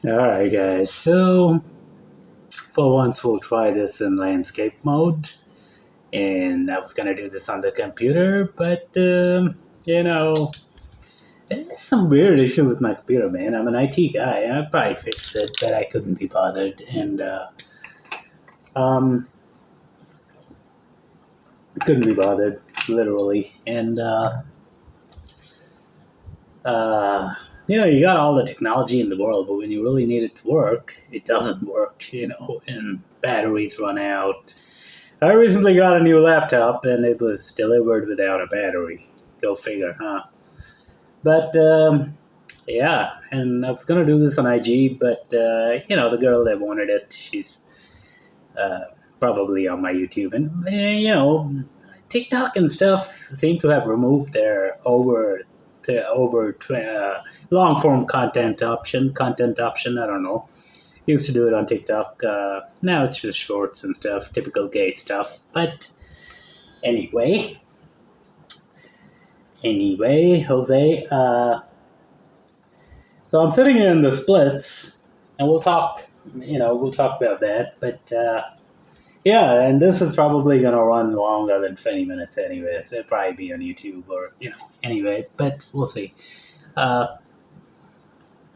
Alright, guys, so for once we'll try this in landscape mode, and I was gonna do this on the computer, but, there's some weird issue with my computer, man. I'm an IT guy, I'd probably fix it, but I couldn't be bothered, and, um, couldn't be bothered, literally, and, uh, you got all the technology in the world, but when you really need it to work, it doesn't work, and batteries run out. I recently got a new laptop and it was delivered without a battery. Go figure, huh? But, yeah, and I was gonna do this on IG, but, the girl that wanted it, she's uh, probably on my YouTube. And, TikTok and stuff seem to have removed their long form content option. I don't know. Used to do it on TikTok. Now it's just shorts and stuff, typical gay stuff. But anyway, Jose. So I'm sitting here in the splits, and we'll talk. We'll talk about that. But yeah, and this is probably gonna run longer than 20 minutes anyway. So it'll probably be on YouTube or anyway. But we'll see. Uh,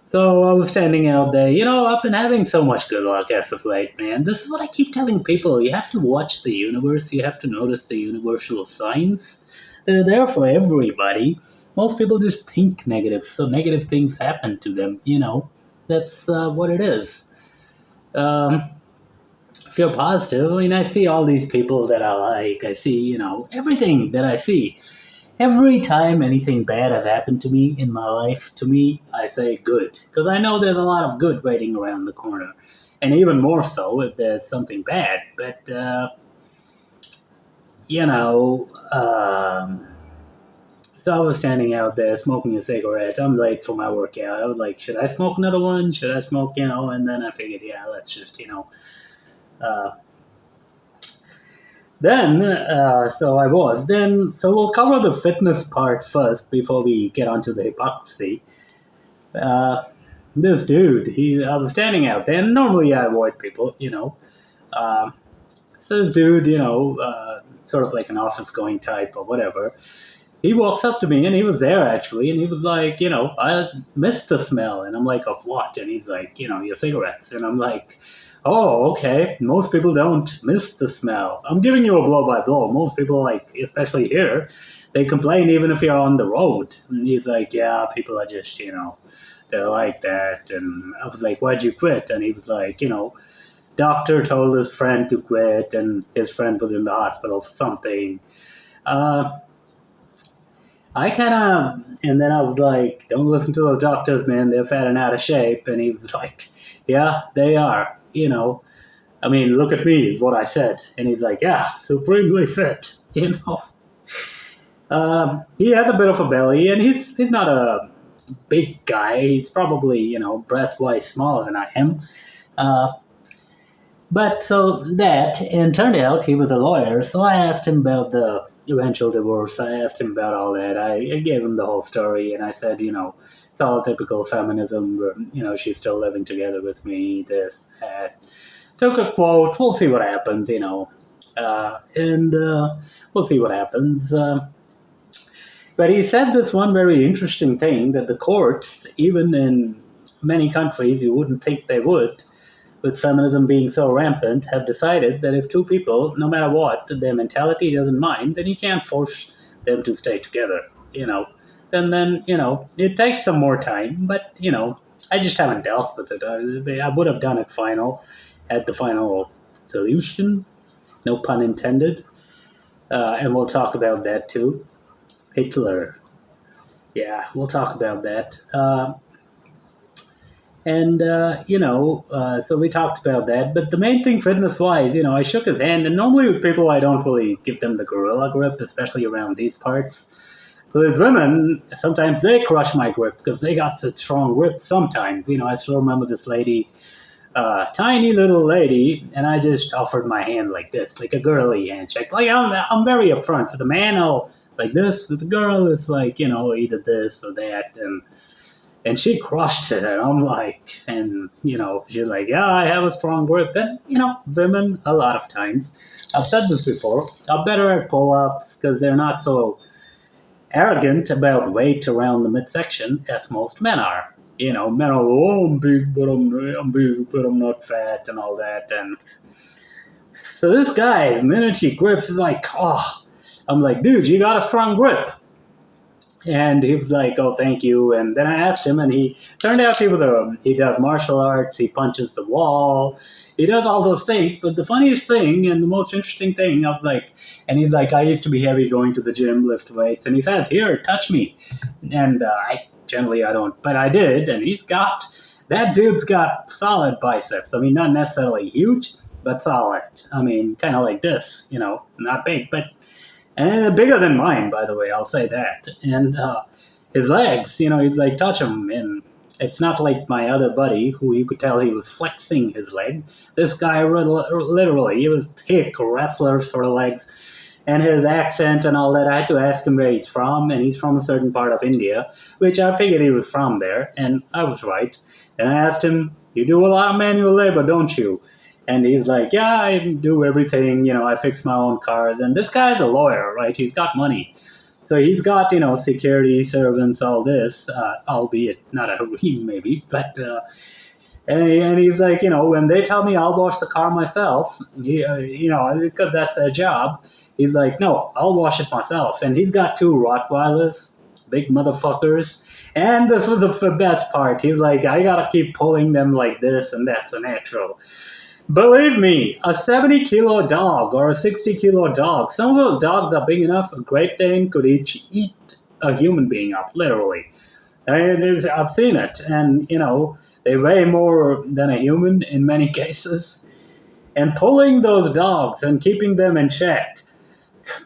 So I was standing out there. I've been having so much good luck as of late, man. This is what I keep telling people. You have to watch the universe. You have to notice the universal signs. They're there for everybody. Most people just think negative, so negative things happen to them. That's what it is. Um, Feel positive. I mean, I see all these people that I like. I see, everything that I see. Every time anything bad has happened to me in my life, to me, I say good. Because I know there's a lot of good waiting around the corner. And even more so if there's something bad. But, you know, um, so I was standing out there smoking a cigarette. I'm late for my workout. I was like, should I smoke another one? Should I smoke, And then I figured, yeah, let's just, uh, so I was. So we'll cover the fitness part first before we get onto the hypocrisy. Uh, this dude, I was standing out there, and normally I avoid people. Um, so this dude, sort of like an office going type or whatever, he walks up to me, and he was there actually, and he was like, I missed the smell. And I'm like, of what? And he's like, your cigarettes. And I'm like, oh, okay. Most people don't miss the smell. I'm giving you a blow by blow. Most people, like, especially here, they complain even if you're on the road. And he's like, yeah, people are just, they're like that. And I was like, why'd you quit? And he was like, doctor told his friend to quit, and his friend was in the hospital for something. Uh, and then I was like, don't listen to those doctors, man. They're fat and out of shape. And he was like, yeah, they are. I mean, look at me, is what I said. And he's like, yeah, supremely fit. He has a bit of a belly, and he's not a big guy. He's probably, breath-wise smaller than I am. But so that, and turned out he was a lawyer, so I asked him about the eventual divorce. I asked him about all that. I gave him the whole story, and I said, it's all typical feminism. She's still living together with me, this, that. Took a quote. We'll see what happens, and we'll see what happens. But he said this one very interesting thing that the courts, even in many countries, you wouldn't think they would, with feminism being so rampant, have decided that if two people, no matter what, their mentality doesn't mind, then you can't force them to stay together, Then, it takes some more time, but, I just haven't dealt with it. I would have done it at the final solution, no pun intended. And we'll talk about that too. Hitler. Yeah, we'll talk about that. So we talked about that. But the main thing, fitness-wise, I shook his hand. And normally with people, I don't really give them the gorilla grip, especially around these parts. But with women, sometimes they crush my grip because they got such strong grip sometimes. I still remember this lady, tiny little lady, and I just offered my hand like this, like a girly handshake. Like, I'm very upfront. For the man, I'll like this. With the girl, it's like, either this or that. and she crushed it. And I'm like, and she's like, yeah, I have a strong grip. And women a lot of times, I've said this before, are better at pull-ups because they're not so arrogant about weight around the midsection as most men are. Men are, oh, I'm big, but I'm not fat and all that. And so this guy, the minute he grips, is like, oh, I'm like, dude, you got a strong grip. And he was like, oh, thank you. And then I asked him, and he turned out he does martial arts, he punches the wall, he does all those things. But the funniest thing and the most interesting thing, I was like, and he's like, I used to be heavy going to the gym, lift weights. And he says, here, touch me. And I don't, but I did. And that dude's got solid biceps. I mean, not necessarily huge, but solid. I mean, kind of like this, not big, but bigger than mine, by the way, I'll say that. And his legs, you'd like touch them, and it's not like my other buddy, who you could tell he was flexing his leg. This guy, literally, he was thick, wrestler sort of legs, and his accent and all that. I had to ask him where he's from, and he's from a certain part of India, which I figured he was from there, and I was right. And I asked him, you do a lot of manual labor, don't you? And he's like, yeah, I do everything, I fix my own cars. And this guy's a lawyer, right? He's got money. So he's got, security, servants, all this, albeit not a harem maybe. But, and he's like, when they tell me I'll wash the car myself, because that's their job, he's like, no, I'll wash it myself. And he's got 2 Rottweilers, big motherfuckers. And this was the best part. He's like, I got to keep pulling them like this, and that's a natural. Believe me, a 70-kilo dog or a 60-kilo dog, some of those dogs are big enough, a Great Dane could eat a human being up, literally. I've seen it, and, they weigh more than a human in many cases. And pulling those dogs and keeping them in check,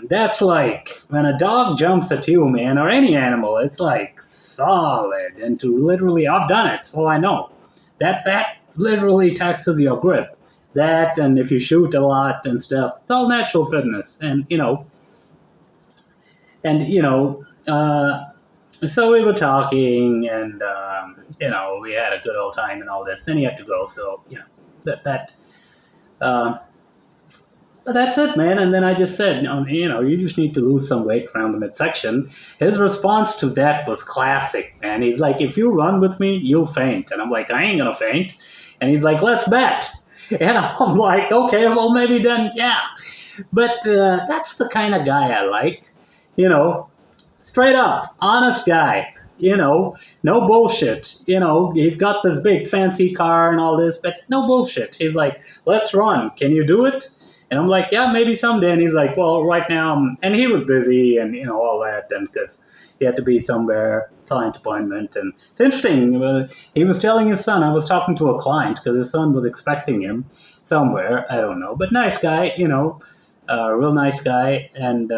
that's like, when a dog jumps at you, man, or any animal, it's like solid. And I've done it, so I know. That literally taxes your grip. That, and if you shoot a lot and stuff, it's all natural fitness. And so we were talking, and we had a good old time and all this. Then he had to go, so but that's it, man. And then I just said, you just need to lose some weight around the midsection. His response to that was classic, man. He's like, if you run with me, you'll faint. And I'm like, I ain't gonna faint. And he's like, let's bet. And I'm like, okay, well, maybe then, yeah. But that's the kind of guy I like. Straight up, honest guy. No bullshit. He's got this big fancy car and all this, but no bullshit. He's like, let's run. Can you do it? And I'm like, yeah, maybe someday. And he's like, well, right now, and he was busy and, all that, and because he had to be somewhere, client appointment. And it's interesting, he was telling his son, I was talking to a client because his son was expecting him somewhere, I don't know, but nice guy, real nice guy. And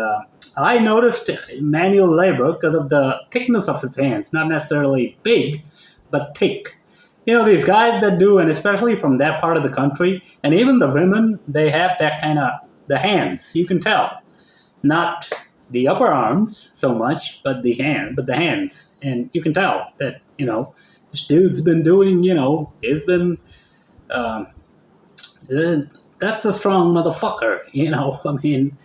I noticed manual labor because of the thickness of his hands, not necessarily big, but thick. These guys that do, and especially from that part of the country, and even the women, they have that kind of, the hands, you can tell. Not the upper arms so much, but the hands. And you can tell that, this dude's been doing, he's been, that's a strong motherfucker, I mean,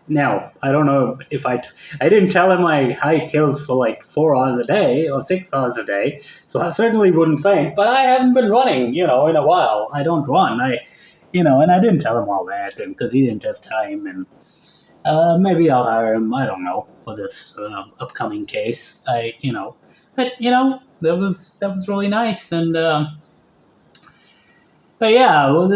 now, I don't know if I didn't tell him I hike hills for like 4 hours a day or 6 hours a day, so I certainly wouldn't faint, but I haven't been running, in a while. I don't run. And I didn't tell him all that because he didn't have time, and maybe I'll hire him, I don't know, for this upcoming case. But, that was really nice, and but yeah, well,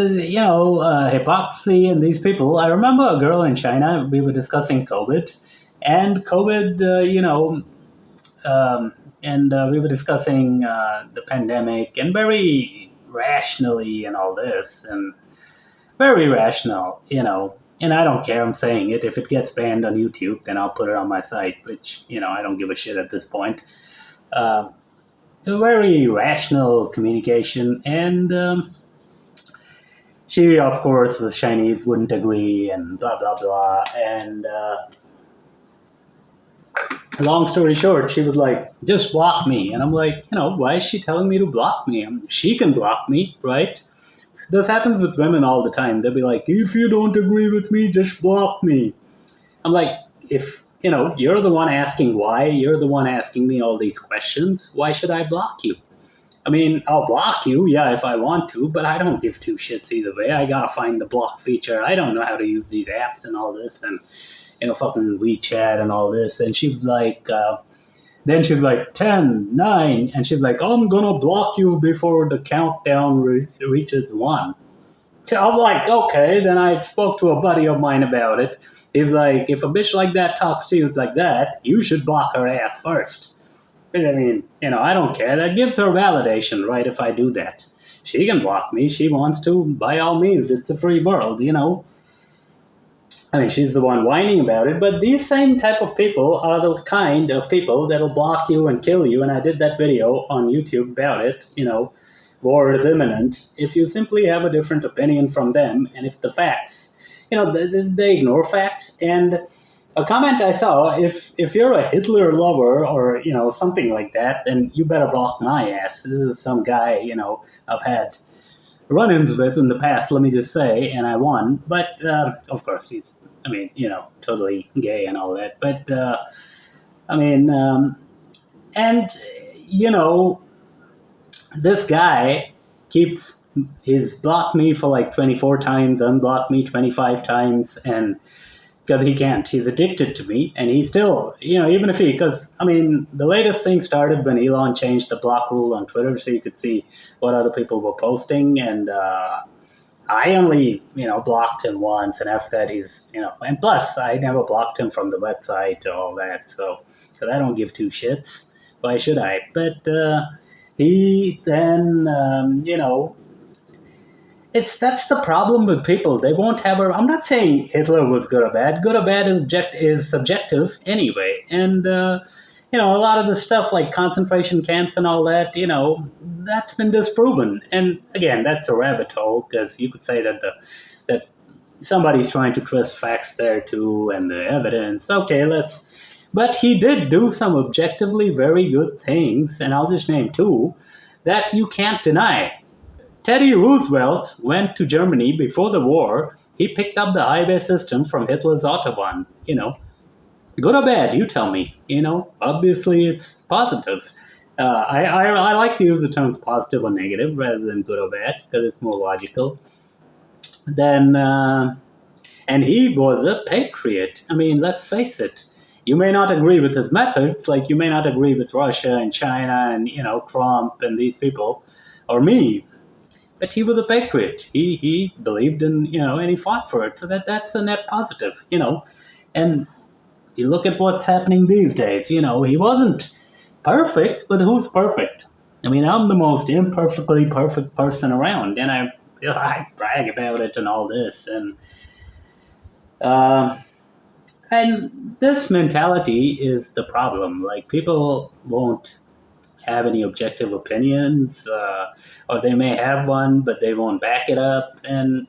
hypocrisy and these people. I remember a girl in China, we were discussing COVID, and COVID, we were discussing the pandemic, and very rationally and all this, and very rational, and I don't care, I'm saying it. If it gets banned on YouTube, then I'll put it on my site, which, I don't give a shit at this point. A very rational communication, and she, of course, was Chinese, wouldn't agree, and blah, blah, blah. And Long story short, she was like, just block me. And I'm like, why is she telling me to block me? She can block me, right? This happens with women all the time. They'll be like, if you don't agree with me, just block me. I'm like, if, you're the one asking why, you're the one asking me all these questions, why should I block you? I mean, I'll block you, yeah, if I want to, but I don't give two shits either way. I gotta find the block feature. I don't know how to use these apps and all this, and fucking WeChat and all this. And she was like, then she was like 10, 9, and she's like, I'm gonna block you before the countdown reaches 1. So I'm like, okay. Then I spoke to a buddy of mine about it. He's like, if a bitch like that talks to you like that, you should block her ass first. I mean, I don't care. That gives her validation, right? If I do that, she can block me. She wants to, by all means. It's a free world. I mean, she's the one whining about it. But these same type of people are the kind of people that'll block you and kill you. And I did that video on YouTube about it. War is imminent. If you simply have a different opinion from them, and if the facts, they ignore facts. And a comment I saw, if you're a Hitler lover or something like that, then you better block my ass. This is some guy I've had run-ins with in the past. Let me just say, and I won. But of course, he's totally gay and all that. But I mean, and you know this guy keeps he's blocked me for like 24 times, unblocked me 25 times, and because he can't. He's addicted to me, and he still, even if because, the latest thing started when Elon changed the block rule on Twitter so you could see what other people were posting, and I only, blocked him once, and after that and plus, I never blocked him from the website or all that, so I don't give two shits. Why should I? But he then, that's the problem with people. They won't have a. I'm not saying Hitler was good or bad. Good or bad is subjective anyway. And a lot of the stuff like concentration camps and all that, that's been disproven. And again, that's a rabbit hole because you could say that somebody's trying to twist facts there too and the evidence. Okay, let's. But he did do some objectively very good things, and I'll just name two that you can't deny. Teddy Roosevelt went to Germany before the war. He picked up the highway system from Hitler's Autobahn. Good or bad, you tell me. Obviously it's positive. I like to use the terms positive or negative rather than good or bad because it's more logical. Then, and he was a patriot. Let's face it. You may not agree with his methods, like you may not agree with Russia and China and Trump and these people, or me. But he was a patriot. He believed in and he fought for it. So that's a net positive. And you look at what's happening these days. He wasn't perfect, but who's perfect? I'm the most imperfectly perfect person around, and I brag about it and all this, and this mentality is the problem. Like people won't have any objective opinions, or they may have one, but they won't back it up, and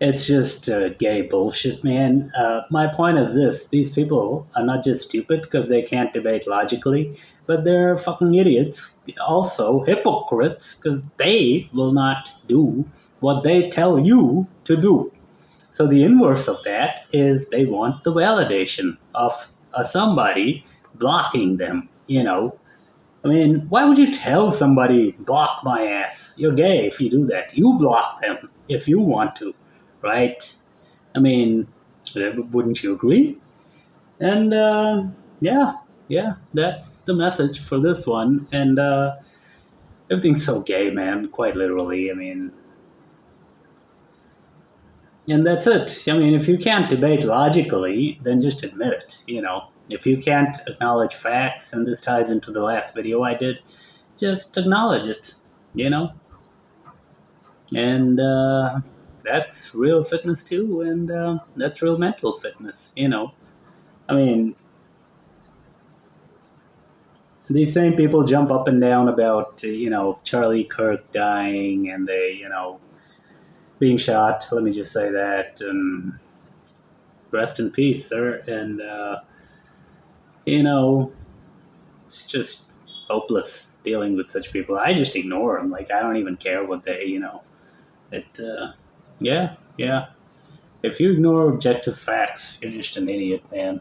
it's just gay bullshit, man. My point is this: these people are not just stupid because they can't debate logically, but they're fucking idiots, also hypocrites, because they will not do what they tell you to do. So the inverse of that is they want the validation of somebody blocking them, why would you tell somebody, block my ass? You're gay if you do that. You block them if you want to, right? I mean, wouldn't you agree? And yeah, that's the message for this one. And everything's so gay, man, quite literally. And that's it. If you can't debate logically, then just admit it. If you can't acknowledge facts, and this ties into the last video I did, just acknowledge it, you know? And that's real fitness too, and that's real mental fitness. I mean, these same people jump up and down about, Charlie Kirk dying and being shot. Let me just say that. And rest in peace, sir. And You know, it's just hopeless dealing with such people. I just ignore them. Like I don't even care what they, it. Yeah, yeah. If you ignore objective facts, you're just an idiot, man.